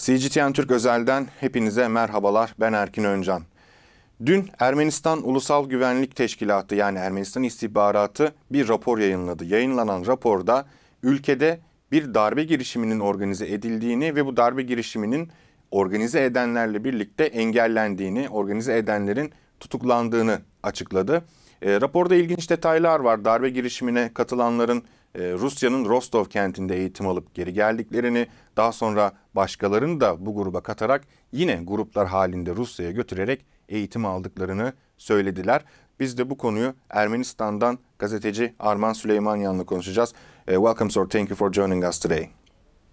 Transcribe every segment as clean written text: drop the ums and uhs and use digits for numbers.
CGTN Türk Özel'den hepinize merhabalar. Ben Erkin Öncan. Dün Ermenistan Ulusal Güvenlik Teşkilatı yani Ermenistan İstihbaratı bir rapor yayınladı. Yayınlanan raporda ülkede bir darbe girişiminin organize edildiğini ve bu darbe girişiminin organize edenlerle birlikte engellendiğini, organize edenlerin tutuklandığını açıkladı. Raporda ilginç detaylar var. Darbe girişimine katılanların Rusya'nın Rostov kentinde eğitim alıp geri geldiklerini, daha sonra başkalarını da bu gruba katarak yine gruplar halinde Rusya'ya götürerek eğitim aldıklarını söylediler. Biz de bu konuyu Ermenistan'dan gazeteci Arman Süleymanyan'la konuşacağız. Welcome sir, thank you for joining us today.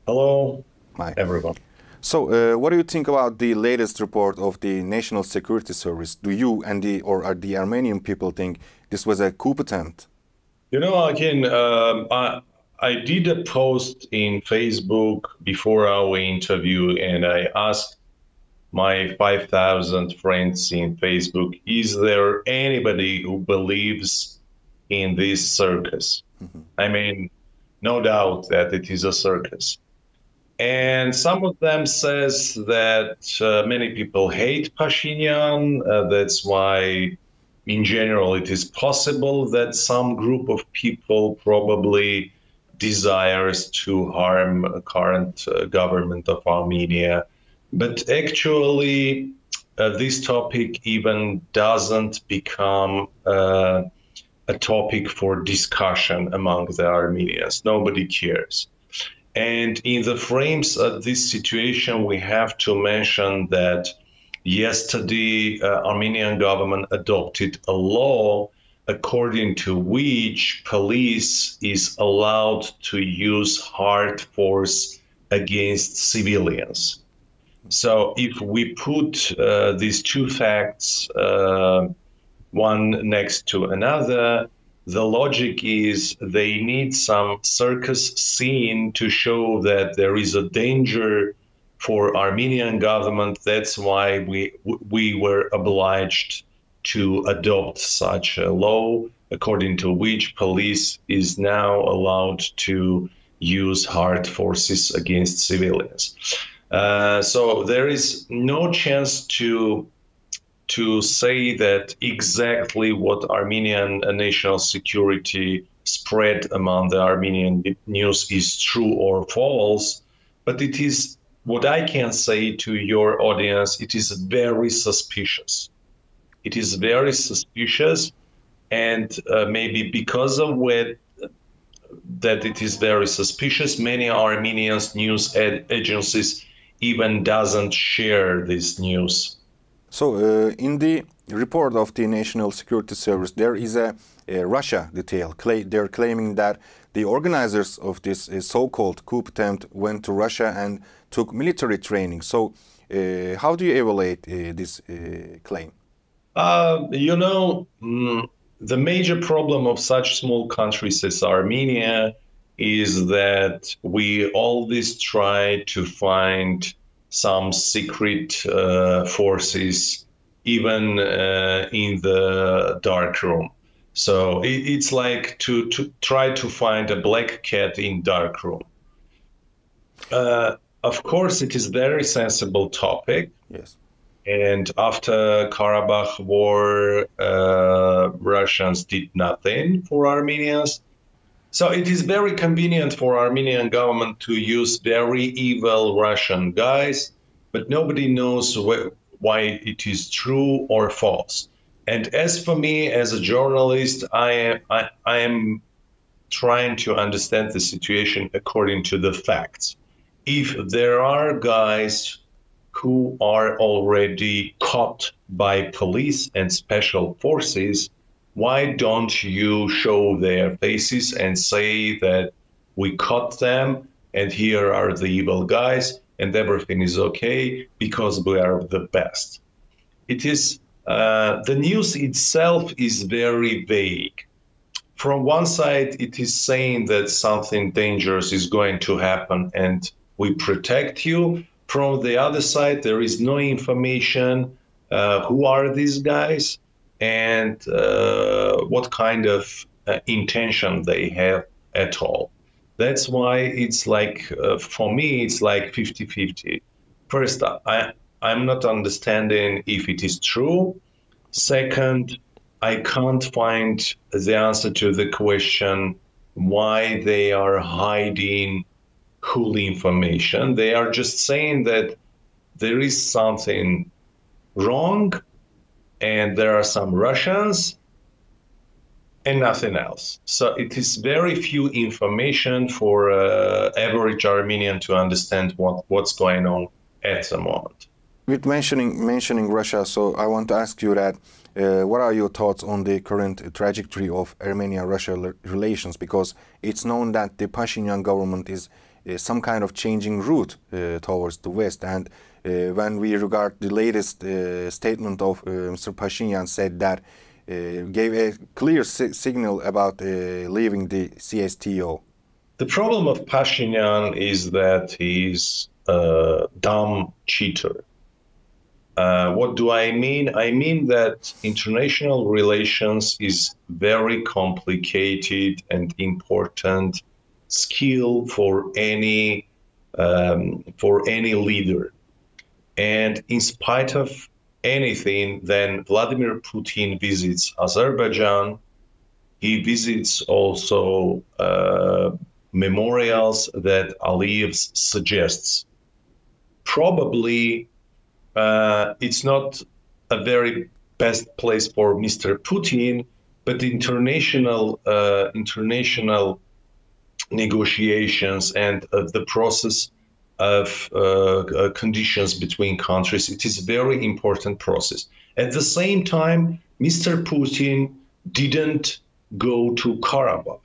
Hello, Hi. everyone. So, what do you think about the latest report of the National Security Service? Do you and the Armenian people think this was a coup attempt? You know, again, I did a post in Facebook before our interview, and I asked my 5,000 friends in Facebook, is there anybody who believes in this circus? I mean, no doubt that it is a circus. And some of them says that many people hate Pashinyan. That's why, in general, it is possible that some group of people probably desires to harm the current government of Armenia. But actually, this topic even doesn't become a topic for discussion among the Armenians. Nobody cares. And in the frames of this situation, we have to mention that yesterday, Armenian government adopted a law according to which police is allowed to use hard force against civilians. So if we put these two facts one next to another, the logic is they need some circus scene to show that there is a danger for Armenian government. That's why we were obliged to adopt such a law, according to which police is now allowed to use hard forces against civilians. So there is no chance to say that exactly what Armenian national security spread among the Armenian news is true or false, but it is, what I can say to your audience, it is very suspicious. It is very suspicious, and maybe because of that it is very suspicious, many Armenian news agencies even doesn't share this news. So, in the report of the National Security Service, there is a Russia detail. They're claiming that the organizers of this so-called coup attempt went to Russia and took military training. So, how do you evaluate this claim? You know, the major problem of such small countries as Armenia is that we always try to find some secret forces, even in the dark room. So it's like to try to find a black cat in dark room. Of course, it is very sensible topic. Yes. And after Karabakh war, Russians did nothing for Armenians. So it is very convenient for Armenian government to use very evil Russian guys, but nobody knows why it is true or false. And as for me, as a journalist, I am trying to understand the situation according to the facts. If there are guys who are already caught by police and special forces, why don't you show their faces and say that we caught them and here are the evil guys and everything is okay because we are the best? It is, the news itself is very vague. From one side, it is saying that something dangerous is going to happen and we protect you. From the other side, there is no information who are these guys and what kind of intention they have at all. That's why it's like, for me, it's like 50-50. First, I'm not understanding if it is true. Second, I can't find the answer to the question why they are hiding whole information. They are just saying that there is something wrong and there are some Russians and nothing else. So it is very few information for average Armenian to understand what's going on at the moment. With mentioning Russia, so I want to ask you that what are your thoughts on the current trajectory of Armenia-Russia relations? Because it's known that the Pashinyan government is some kind of changing route towards the West. And when we regard the latest statement of Mr. Pashinyan said that gave a clear signal about leaving the CSTO. The problem of Pashinyan is that he's a dumb cheater. What do I mean? I mean that international relations is very complicated and important skill for any leader. And in spite of anything, then Vladimir Putin visits Azerbaijan. He visits also memorials that Aliyev suggests. Probably it's not a very best place for Mr. Putin, but international negotiations and the process of conditions between countries, it is a very important process. At the same time, Mr. Putin didn't go to Karabakh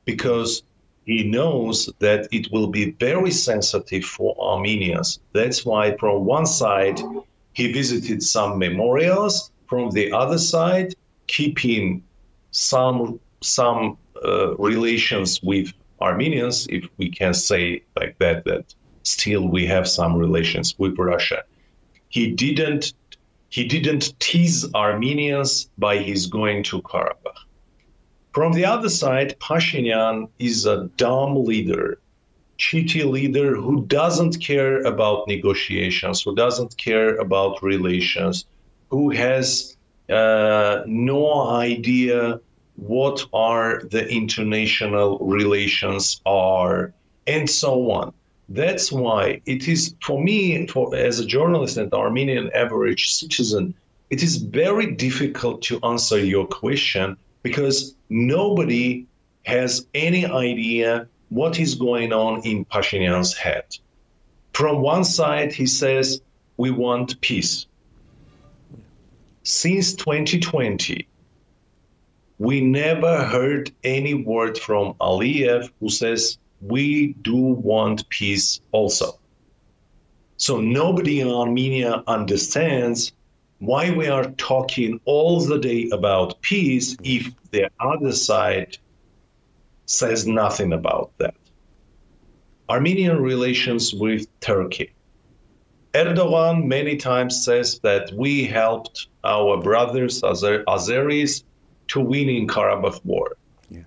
because he knows that it will be very sensitive for Armenians. That's why from one side, he visited some memorials, from the other side, keeping some relations with Armenians, if we can say like that still we have some relations with Russia. He didn't tease Armenians by his going to Karabakh. From the other side, Pashinyan is a dumb leader, cheaty leader who doesn't care about negotiations, who doesn't care about relations, who has no idea what are the international relations are, and so on. That's why it is, for me, as a journalist and Armenian average citizen, it is very difficult to answer your question because nobody has any idea what is going on in Pashinyan's head. From one side, he says, we want peace. Since 2020, we never heard any word from Aliyev who says, we do want peace also. So nobody in Armenia understands why we are talking all the day about peace if the other side says nothing about that. Armenian relations with Turkey. Erdogan many times says that we helped our brothers, Azeris, to win in Karabakh war. Yeah.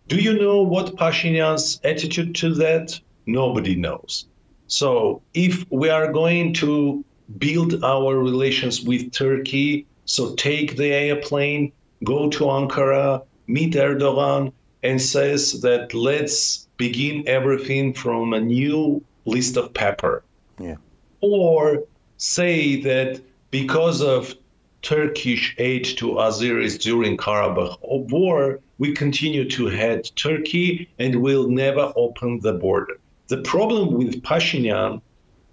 Do you know what Pashinyan's attitude to that? Nobody knows. So if we are going to build our relations with Turkey, so take the airplane, go to Ankara, meet Erdogan, and says that let's begin everything from a new list of paper. Yeah. Or say that because of Turkish aid to Azeris during Karabakh war, we continue to head Turkey and will never open the border. The problem with Pashinyan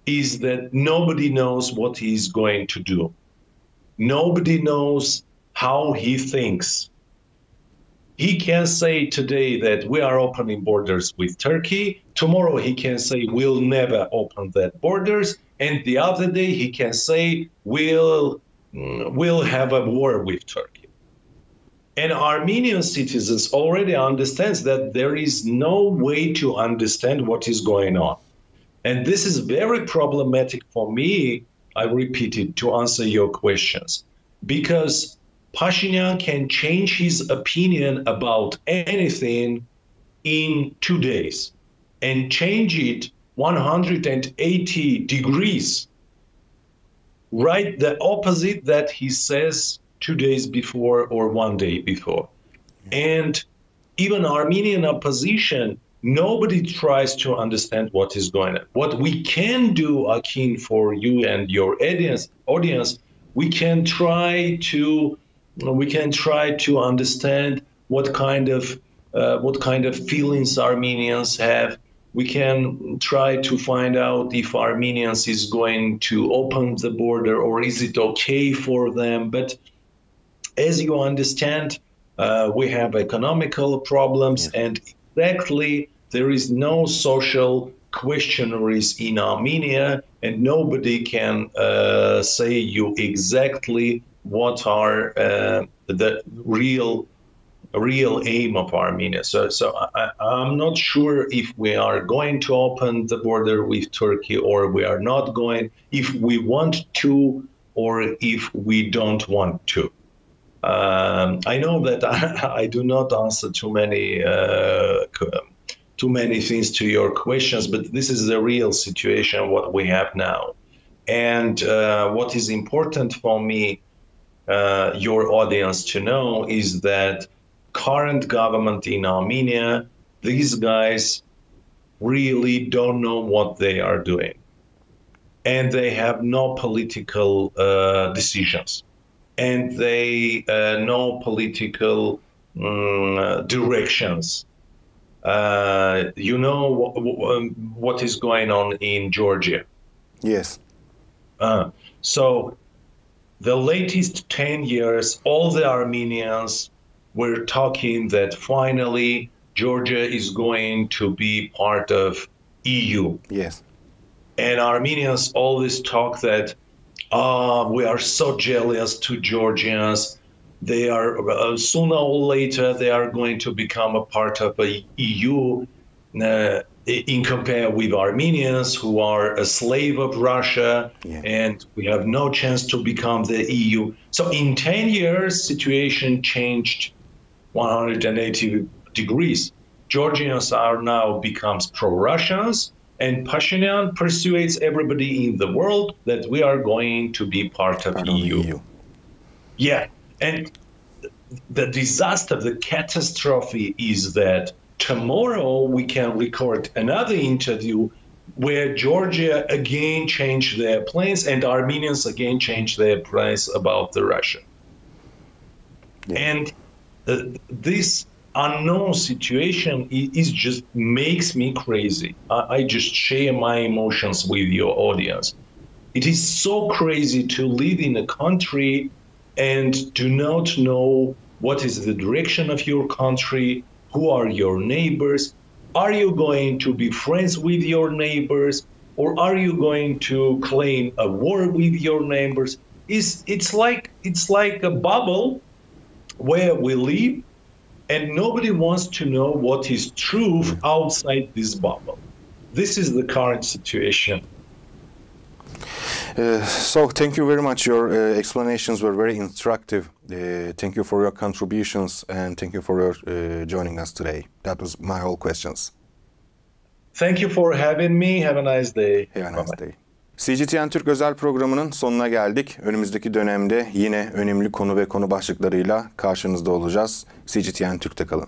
is that nobody knows what he's going to do. Nobody knows how he thinks. He can say today that we are opening borders with Turkey. Tomorrow he can say we'll never open that borders. And the other day he can say we'll have a war with Turkey. And Armenian citizens already understand that there is no way to understand what is going on. And this is very problematic for me, I repeat it, to answer your questions. Because Pashinyan can change his opinion about anything in 2 days and change it 180 degrees write the opposite that he says 2 days before or 1 day before. And even Armenian opposition, nobody tries to understand what is going on. What we can do, Akin, for you and your audience, we can try to understand what kind of feelings Armenians have. We can try to find out if Armenians is going to open the border or is it okay for them. But as you understand, we have economical problems, and exactly there is no social questionnaires in Armenia, and nobody can say you exactly what are the real aim of Armenia. So I'm not sure if we are going to open the border with Turkey or we are not going, if we want to or if we don't want to. I know that I do not answer too many things to your questions, but this is the real situation, what we have now. And what is important for me, your audience to know, is that current government in Armenia, these guys really don't know what they are doing. And they have no political decisions. And they no political directions. You know what is going on in Georgia? Yes. So the latest 10 years, all the Armenians were talking that finally Georgia is going to be part of EU. Yes. And Armenians always talk that we are so jealous to Georgians. They are sooner or later they are going to become a part of the EU. In compare with Armenians, who are a slave of Russia, and we have no chance to become the EU. So in 10 years, situation changed 180 degrees. Georgians are now becomes pro-Russians, and Pashinyan persuades everybody in the world that we are going to be part of EU. Yeah, and the disaster, the catastrophe is that tomorrow we can record another interview where Georgia again changed their plans and Armenians again changed their plans about the Russia. And this unknown situation is just makes me crazy. I just share my emotions with your audience. It is so crazy to live in a country and do not know what is the direction of your country, who are your neighbors, are you going to be friends with your neighbors, or are you going to claim a war with your neighbors? It's like a bubble where we live, and nobody wants to know what is true outside this bubble. This is the current situation. So thank you very much. Your explanations were very instructive. Thank you for your contributions and thank you for your joining us today. That was my whole questions. Thank you for having me. Have a nice day. Have a nice day. CGTN Türk özel programının sonuna geldik. Önümüzdeki dönemde yine önemli konu ve konu başlıklarıyla karşınızda olacağız. CGTN Türk'te kalın.